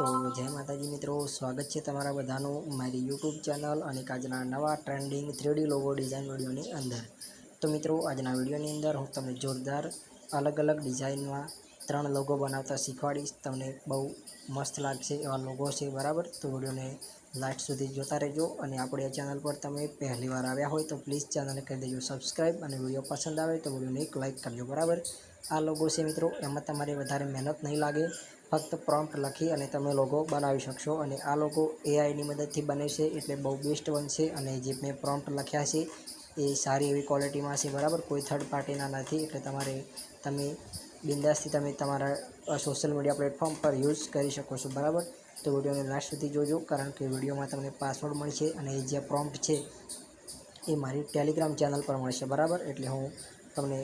તો જય માતાજી મિત્રો, સ્વાગત છે તમારા બધાનું મારી યુટ્યુબ ચેનલ અને આજના નવા ટ્રેન્ડિંગ 3D લોગો ડિઝાઇન વિડીયોની અંદર. તો મિત્રો, આજના વિડીયોની અંદર હું તમને જોરદાર અલગ અલગ ડિઝાઇનમાં 3 લોગો બનાવતા શીખવાડીશ. તમને બહુ મસ્ત લાગશે એવા લોગો છે, બરાબર? તો વિડીયોને લાસ્ટ સુધી જોતા રહેજો. અને આપણે આ ચેનલ પર તમે પહેલી વાર આવ્યા હોય તો પ્લીઝ ચેનલને કરી દેજો સબસ્ક્રાઈબ, અને વિડીયો પસંદ આવે તો વિડીયોને એક લાઇક કરજો, બરાબર? આ લોગો છે મિત્રો, એમાં તમારે વધારે મહેનત નહીં લાગે, ફક્ત પ્રોમ્પ્ટ લખી અને તમે લોગો બનાવી શકશો. અને આ લોગો એઆઈની મદદથી બને છે, એટલે બહુ બેસ્ટ બનશે. અને જે મેં પ્રોમ્પ્ટ લખ્યા છે એ સારી એવી ક્વોલિટીમાં છે, બરાબર? કોઈ થર્ડ પાર્ટીના નથી, એટલે તમે બિંદાસથી તમે તમારા સોશિયલ મીડિયા પ્લેટફોર્મ પર યુઝ કરી શકો છો, બરાબર? તો વિડીયોને લાસ્ટ સુધી જોજો, કારણ કે વિડીયોમાં તમને પાસવર્ડ મળશે અને જે પ્રોમ્પ્ટ છે એ મારી ટેલિગ્રામ ચેનલ પર મળશે, બરાબર? એટલે હું તમને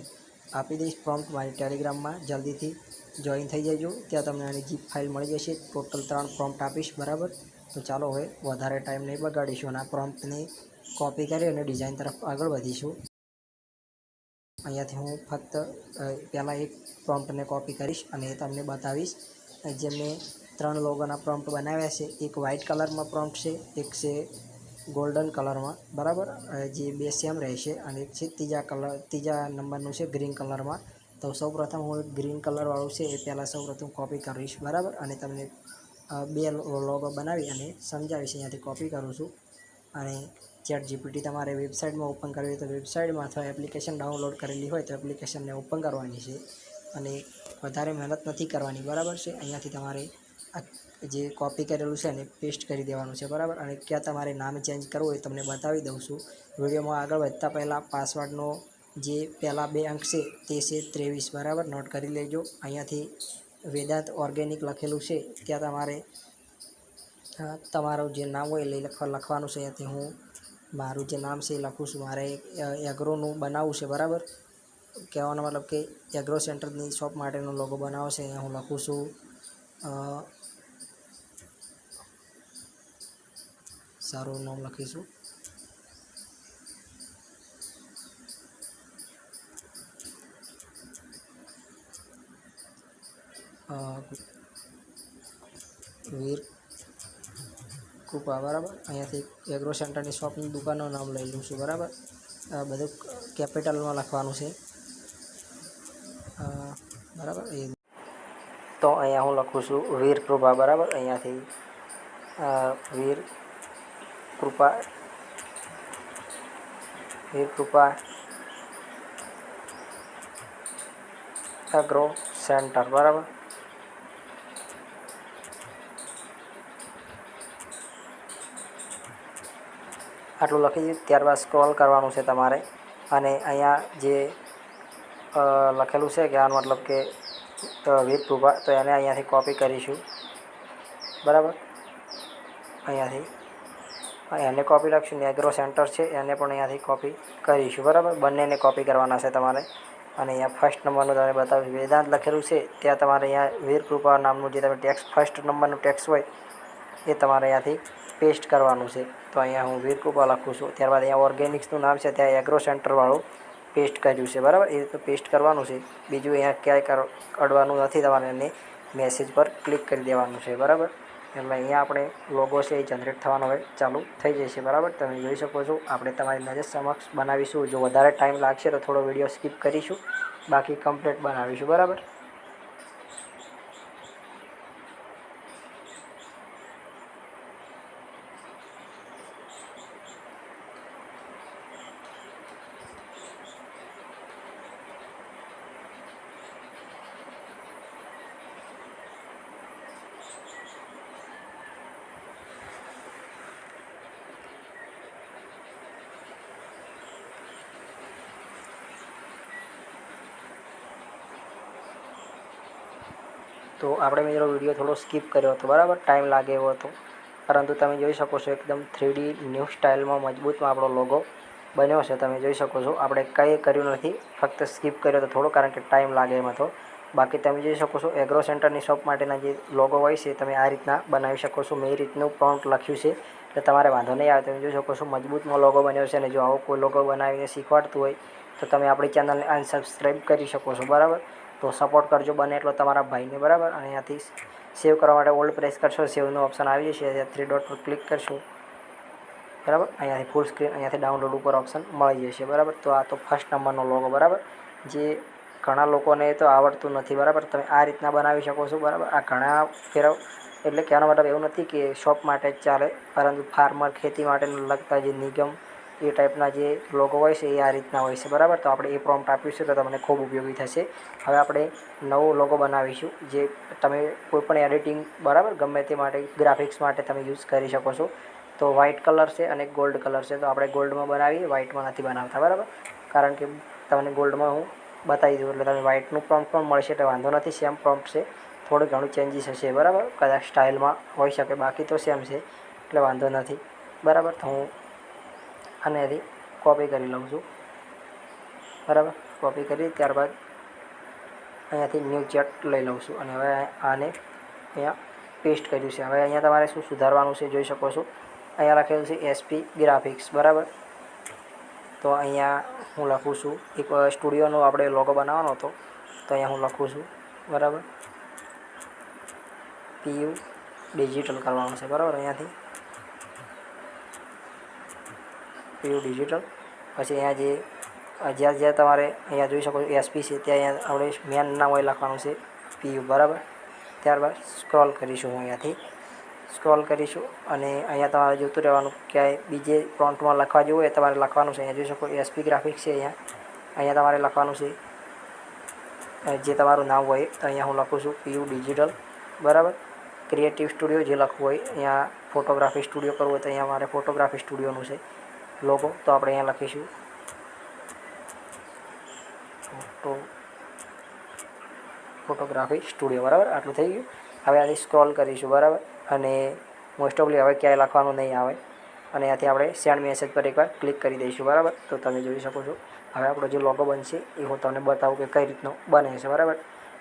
આપી દઈશ પ્રોમ્પ્ટ મારી ટેલિગ્રામમાં. જલ્દીથી જોઈન થઈ જજો, ત્યાં તમને આની જીપ ફાઇલ મળી જશે. ટોટલ 3 પ્રોમ્પ્ટ આપીશ, બરાબર? તો ચાલો હવે વધારે ટાઈમ નહીં બગાડીશું અને આ પ્રોમ્પ્ટને કોપી કરી અને ડિઝાઇન તરફ આગળ વધીશું. અહીંયાથી હું ફક્ત પહેલાં એક પ્રોમ્પ્ટને કોપી કરીશ અને તમને બતાવીશ. જે મેં 3 લોગોના પ્રોમ્પ્ટ બનાવ્યા છે, એક વ્હાઇટ કલરમાં પ્રોમ્પ્ટ છે, એક છે ગોલ્ડન કલરમાં, બરાબર? જે 2 સેમ રહેશે, અને એક છે ત્રીજા નંબરનું છે ગ્રીન કલરમાં. તો સૌપ્રથમ હું એક ગ્રીન કલરવાળું છે એ પહેલાં સૌપ્રથમ કોપી કરીશ, બરાબર? અને તમને 2 લોગો બનાવી અને સમજાવીશ. અહીંયાથી કોપી કરું છું. અને ChatGPT તમારે વેબસાઇટમાં ઓપન કરવી હોય તો વેબસાઇટમાં, અથવા એપ્લિકેશન ડાઉનલોડ કરેલી હોય તો એપ્લિકેશનને ઓપન કરવાની છે. અને વધારે મહેનત નથી કરવાની, બરાબર છે? અહીંયાથી તમારે જે કોપી કરેલું છે એને પેસ્ટ કરી દેવાનું છે, બરાબર? અને ક્યાં તમારે નામ ચેન્જ કરવું હોય તમને બતાવી દઉં છું. વિડીયોમાં આગળ વધતા પહેલાં પાસવર્ડનો જે પહેલાં 2 અંક છે તે છે 23, બરાબર? નોટ કરી લેજો. અહીંયાથી વેદાંત ઓર્ગેનિક લખેલું છે, ત્યાં તમારે તમારું જે નામ હોય એ લખવાનું છે. અહીંયાથી હું મારું જે નામ છે એ લખું છું. મારે એગ્રોનું બનાવવું છે, બરાબર? કહેવાનો મતલબ કે એગ્રો સેન્ટરની શોપ માટેનો લોગો બનાવો છે. અહીંયા હું લખું છું સારું નામ લખીશું, વીર કૃપા, બરાબર? અહીંયાથી એગ્રો સેન્ટરની શોપની દુકાનનું નામ લઈ લઉં છું, બરાબર? બધું કેપિટલમાં લખવાનું છે, બરાબર? તો અહીંયા હું લખું છું વીર કૃપા, બરાબર? અહીંયાથી વીર કૃપા એગ્રો સેન્ટર, બરાબર? આટલું લખી દીધું. ત્યારબાદ સ્ક્રોલ કરવાનું છે તમારે, અને અહીંયા જે લખેલું છે કે આનો મતલબ કે વીર કૃપા, તો એને અહીંયાથી કોપી કરીશું, બરાબર? અહીંયાથી એને કોપી લખશું. એગ્રો સેન્ટર છે એને પણ અહીંયાથી કોપી કરીશું, બરાબર? બંનેને કોપી કરવાના છે તમારે. અને અહીંયા ફર્સ્ટ નંબરનું તમે બતાવ્યું વેદાંત લખેલું છે, ત્યાં તમારે અહીંયા વીર કૃપા નામનું જે તમે ટેક્સ્ટ ફર્સ્ટ નંબરનું ટેક્સ્ટ હોય એ તમારે અહીંયાથી પેસ્ટ કરવાનું છે. તો અહીંયા હું વીર કૃપા લખું છું. ત્યારબાદ અહીંયા ઓર્ગેનિક્સનું નામ છે, ત્યાં એગ્રો સેન્ટરવાળું પેસ્ટ કર્યું છે, બરાબર? એ તો પેસ્ટ કરવાનું છે. બીજું અહીંયા ક્યાંય અડવાનું નથી, તમારે એને મેસેજ પર ક્લિક કરી દેવાનું છે, બરાબર? એટલે અહીંયા આપણે લોગો છે એ જનરેટ થવાનો હવે ચાલુ થઈ જશે, બરાબર? તમે જોઈ શકો છો. આપણે તમારી નજર સમક્ષ બનાવીશું. જો વધારે ટાઈમ લાગશે તો થોડો વિડીયો સ્કીપ કરીશું, બાકી કમ્પ્લીટ બનાવીશું, બરાબર? તો આપણે મિત્રો વિડીયો થોડો સ્કીપ કર્યો હતો, બરાબર? ટાઈમ લાગે એવો હતો, પરંતુ તમે જોઈ શકો છો એકદમ 3D ન્યૂ સ્ટાઇલમાં મજબૂતમાં આપણો લોગો બન્યો છે. તમે જોઈ શકો છો. આપણે કંઈ કર્યું નથી, ફક્ત સ્કીપ કર્યો હતો થોડો, કારણ કે ટાઈમ લાગે એમ હતો. બાકી તમે જોઈ શકો છો એગ્રો સેન્ટરની શોપ માટેના જે લોગો હોય છે તમે આ રીતના બનાવી શકો છો. મેં એ રીતનું પ્રોમ્પ્ટ લખ્યું છે, એટલે તમારે વાંધો નહીં આવે. તમે જોઈ શકો છો મજબૂતમાં લોગો બન્યો છે. અને જો આવો કોઈ લોગો બનાવીને શીખવાડતું હોય તો તમે આપણી ચેનલને અનસબસ્ક્રાઈબ કરી શકો છો, બરાબર? તો સપોર્ટ કરજો બને એટલો તમારા ભાઈને, બરાબર? અને અહીંયાથી સેવ કરવા માટે ઓલ્ડ પ્રેસ કરશો, સેવનું ઓપ્શન આવી જશે, ત્યાં 3 ડોટ પર ક્લિક કરશો, બરાબર. અહીંયાથી ફૂલ સ્ક્રીન, અહીંયાથી ડાઉનલોડ ઉપર ઓપ્શન મળી જશે, બરાબર. તો આ તો ફર્સ્ટ નંબરનો લોગો, બરાબર, જે ઘણા લોકોને તો આવડતું નથી, બરાબર. તમે આ રીતના બનાવી શકો છો, બરાબર. આ ઘણા એટલે કહેવાનો મતલબ એવું નથી કે શોપ માટે જ ચાલે, પરંતુ ફાર્મર, ખેતી માટે લગતા જે નિગમ એ ટાઈપના જે લોગો હોય છે એ આ રીતના હોય છે, બરાબર. તો આપણે એ પ્રોમ્પ્ટ આપીશું તો તમને ખૂબ ઉપયોગી થશે. હવે આપણે નવો લોગો બનાવીશું, જે તમે કોઈપણ એડિટિંગ, બરાબર, ગમે તે માટે, ગ્રાફિક્સ માટે તમે યુઝ કરી શકો છો. તો વ્હાઇટ કલર છે અને ગોલ્ડ કલર છે, તો આપણે ગોલ્ડમાં બનાવીએ, વ્હાઇટમાં નથી બનાવતા, બરાબર. કારણ કે તમને ગોલ્ડમાં હું બતાવી દઉં એટલે તમે વ્હાઇટનું પ્રોમ્પ્ટ પણ મળશે એટલે વાંધો નથી. સેમ પ્રોમ્પ્ટ છે, થોડું ઘણું ચેન્જીસ હશે, બરાબર. કદાચ સ્ટાઇલમાં હોઈ શકે, બાકી તો સેમ છે એટલે વાંધો નથી, બરાબર. તો હું આનેથી કોપી કરી લઉં છું, બરાબર. કોપી કરી ત્યારબાદ અહીંયાથી ન્યૂ ચેટ લઈ લઉં છું અને હવે આને અહીંયા પેસ્ટ કર્યું છે. હવે અહીંયા તમારે શું સુધારવાનું છે જોઈ શકો છો. અહીંયા લખેલું છે એસપી ગ્રાફિક્સ, બરાબર. તો અહીંયા હું લખું છું, એક સ્ટુડિયોનો આપણે લોગો બનાવવાનો હતો, તો અહીંયા હું લખું છું, બરાબર. PU ડિજિટલ કરવાનું છે, બરાબર. અહીંયાથી PU ડિજિટલ, પછી અહીંયા જ્યાં તમારે અહીંયા જોઈ શકો છો એસપી છે, ત્યાં અહીંયા આપણે મેન નામ હોય લખવાનું છે PU, બરાબર. ત્યારબાદ સ્ક્રોલ કરીશું, હું અહીંયાથી સ્ક્રોલ કરીશું અને અહીંયા તમારે જોતું રહેવાનું, ક્યાંય બીજે પ્રોમ્પ્ટમાં લખવા જેવું હોય તમારે લખવાનું છે. અહીંયા જોઈ શકો એસપી ગ્રાફિક્સ છે, અહીંયા તમારે લખવાનું છે જે તમારું નામ હોય. તો અહીંયા હું લખું છું PU ડિજિટલ, બરાબર. ક્રિએટિવ સ્ટુડિયો જે લખવું હોય, અહીંયા ફોટોગ્રાફી સ્ટુડિયો કરવું હોય તો અહીંયા મારે ફોટોગ્રાફી સ્ટુડિયોનું છે લોગો, તો આપણે અહીંયા લખીશું ફોટોગ્રાફી સ્ટુડિયો, બરાબર. આટલું થઈ ગયું. હવે આથી સ્ક્રોલ કરીશું, બરાબર. અને મોસ્ટ ઓફલી હવે ક્યાંય લખવાનું નહીં આવે અને ત્યાંથી આપણે સેન્ડ મેસેજ પર એકવાર ક્લિક કરી દઈશું, બરાબર. તો તમે જોઈ શકો છો હવે આપણો જે લોગો બનશે એ હું તમને બતાવું કે કઈ રીતનો બને છે, બરાબર.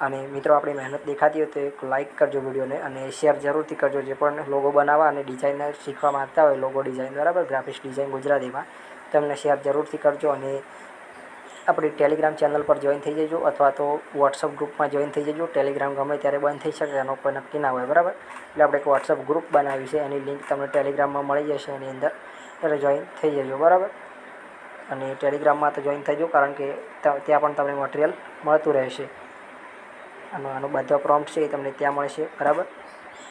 અને મિત્રો આપણી મહેનત દેખાતી હોય તો એક લાઇક કરજો વિડીયોને અને શેર જરૂરથી કરજો. જે પણ લોગો બનાવવા અને ડિઝાઇનર શીખવા માગતા હોય, લોગો ડિઝાઇન, બરાબર, ગ્રાફિક્સ ડિઝાઇન ગુજરાતીમાં, તો એમને શેર જરૂરથી કરજો. અને આપણી ટેલિગ્રામ ચેનલ પર જોઈન થઈ જજો અથવા તો વોટ્સઅપ ગ્રુપમાં જોઈન થઈ જજો. ટેલિગ્રામ ગમે ત્યારે બંધ થઈ શકે, એનો કોઈ નક્કી ના હોય, બરાબર. એટલે આપણે એક વોટ્સઅપ ગ્રુપ બનાવ્યું છે, એની લિંક તમને ટેલિગ્રામમાં મળી જશે એની અંદર, એટલે જોઈન થઈ જજો, બરાબર. અને ટેલિગ્રામમાં તો જોઈન થઈ જજો કારણ કે ત્યાં પણ તમને મટીરિયલ મળતું રહેશે. આનો બધા પ્રોમ્પ્ટ છે એ તમને ત્યાં મળશે, બરાબર.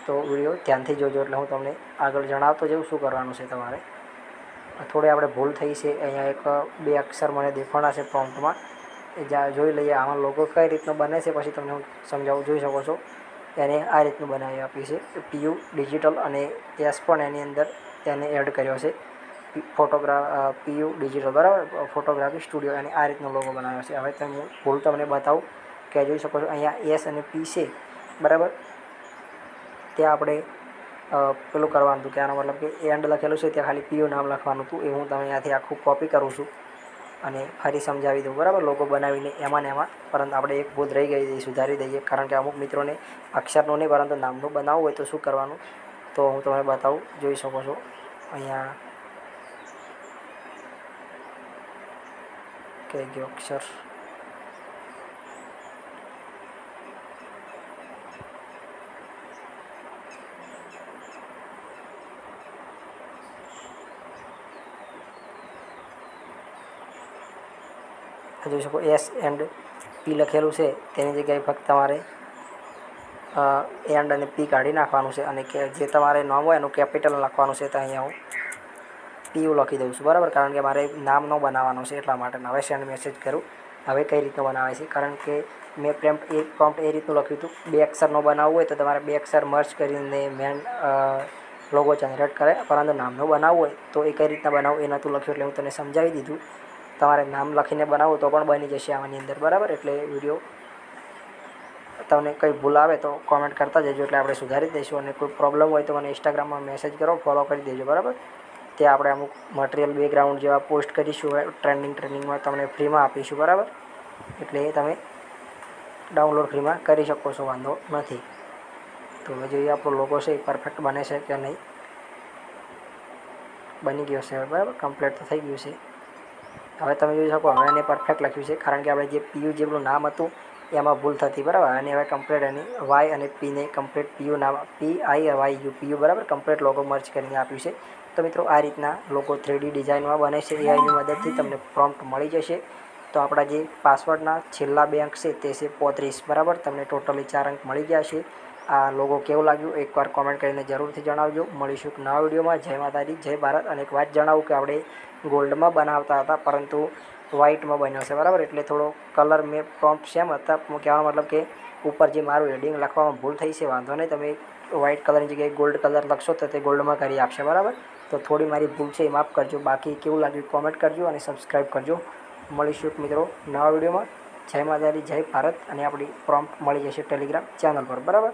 તો વિડીયો ધ્યાનથી જોજો એટલે હું તમને આગળ જણાવતો જઉં શું કરવાનું છે તમારે. થોડી આપણે ભૂલ થઈ છે, અહીંયા એક 2 અક્ષર મને દેખાણા છે પ્રોમ્પ્ટમાં, એ જ્યાં જોઈ લઈએ. આમાં લોગો કઈ રીતનો બને છે પછી તમને હું સમજાવું. જોઈ શકો છો એને આ રીતનું બનાવી આપ્યું છે PU ડિજિટલ અને એસ પણ એની અંદર તેને એડ કર્યો છે PU ડિજિટલ, બરાબર, ફોટોગ્રાફી સ્ટુડિયો, અને આ રીતનો લોગો બનાવ્યો છે. હવે હું ભૂલ તમને બતાવું કે જોઈ શકો છો અહીંયા S અને P છે, બરાબર. ત્યાં આપણે પેલું કરવાનું હતું કે આનો મતલબ કે એન્ડ લખેલું છે ત્યાં ખાલી PU નામ લખવાનું હતું. એ હું તમે અહીંયાથી આખું કોપી કરું છું અને ફરી સમજાવી દઉં, બરાબર, લોગો બનાવીને એમાં ને એમાં. પરંતુ આપણે એક ભૂલ રહી ગઈ એ સુધારી દઈએ, કારણ કે અમુક મિત્રોને અક્ષરનું નહીં પરંતુ નામનું બનાવવું હોય તો શું કરવાનું, તો હું તમને બતાવું. જોઈ શકો છો અહીંયા કઈ ગયો અક્ષર, જોઈ શકો S એન્ડ P લખેલું છે, તેની જગ્યાએ ફક્ત તમારે એન્ડ અને P કાઢી નાખવાનું છે અને જે તમારે નામ હોય એનું કેપિટલ લખવાનું છે. તો અહીંયા હું PU લખી દઉં છું, બરાબર, કારણ કે મારે નામ ન બનાવવાનું છે એટલા માટે. હવે સેન્ડ મેસેજ કરું. હવે કઈ રીતનું બનાવે છે, કારણ કે મેં પ્રોમ્પ્ટ એ રીતનું લખ્યું હતું, 2 અક્ષરનો બનાવવું હોય તો તમારે 2 અક્ષર મર્જ કરીને મેન લોગો જનરેટ કરે, પરંતુ નામનું બનાવવું હોય તો એ કઈ રીતના બનાવવું એ નહોતું લખ્યું, એટલે હું તને સમજાવી દીધું. તમારે નામ લખીને બનાવો તો પણ બની જશે આની અંદર, બરાબર. એટલે વિડીયો તમને કંઈ ભૂલ આવે તો કોમેન્ટ કરતા જજો, એટલે આપણે સુધારી દઈશું. અને કોઈ પ્રોબ્લેમ હોય તો મને ઇન્સ્ટાગ્રામમાં મેસેજ કરો, ફોલો કરી દેજો, બરાબર. ત્યાં આપણે અમુક મટીરિયલ બેકગ્રાઉન્ડ જેવા પોસ્ટ કરીશું, ટ્રેન્ડિંગમાં તમને ફ્રીમાં આપીશું, બરાબર. એટલે એ તમે ડાઉનલોડ ફ્રીમાં કરી શકો છો, વાંધો નથી. તો હવે જોઈએ આપણો લોગો છે એ પરફેક્ટ બને છે કે નહીં. બની ગયો છે, બરાબર, કમ્પ્લીટ તો થઈ ગયું છે. હવે તમે જોઈ શકો હવે એને પરફેક્ટ લખ્યું છે, કારણ કે આપણે જે PU જેટલું નામ હતું એમાં ભૂલ થતી, બરાબર. અને હવે કમ્પ્લીટ એની વાય અને પીને કમ્પ્લીટ પીયુ નામ PIYU બરાબર કમ્પ્લીટ લોગો મર્જ કરીને આપ્યું છે. તો મિત્રો આ રીતના લોગો 3D ડિઝાઇનમાં બને છે. એઆઈની મદદથી તમને પ્રોમ્પ્ટ મળી જશે. તો આપણા જે પાસવર્ડના છેલ્લા 2 અંક છે તે છે 35, બરાબર. તમને ટોટલી 4 અંક મળી ગયા છે. આ લોગો કેવું લાગ્યું એકવાર કોમેન્ટ કરીને જરૂરથી જણાવજો. મળીશું એક નવા વિડીયોમાં. જય માતાજી, જય ભારત. અને એક વાત જણાવું કે આપણે ગોલ્ડમાં બનાવતા હતા પરંતુ વ્હાઇટમાં બન્યો છે, બરાબર. એટલે થોડો કલર મેં પ્રોમ્પ્ટ સેમ હતા. કહેવાનો મતલબ કે ઉપર જે મારું હેડિંગ લખવામાં ભૂલ થઈ છે, વાંધો નહીં. તમે વ્હાઇટ કલરની જગ્યાએ ગોલ્ડ કલર લખશો તો તે ગોલ્ડમાં કરી આપશે, બરાબર. તો થોડી મારી ભૂલ છે એ માફ કરજો. બાકી કેવું લાગ્યું કોમેન્ટ કરજો અને સબસ્ક્રાઈબ કરજો. મળીશું મિત્રો નવા વિડીયોમાં. જય માતાજી, જય ભારત. અને આપણી પ્રોમ્પ્ટ મળી જશે ટેલિગ્રામ ચેનલ પર, બરાબર.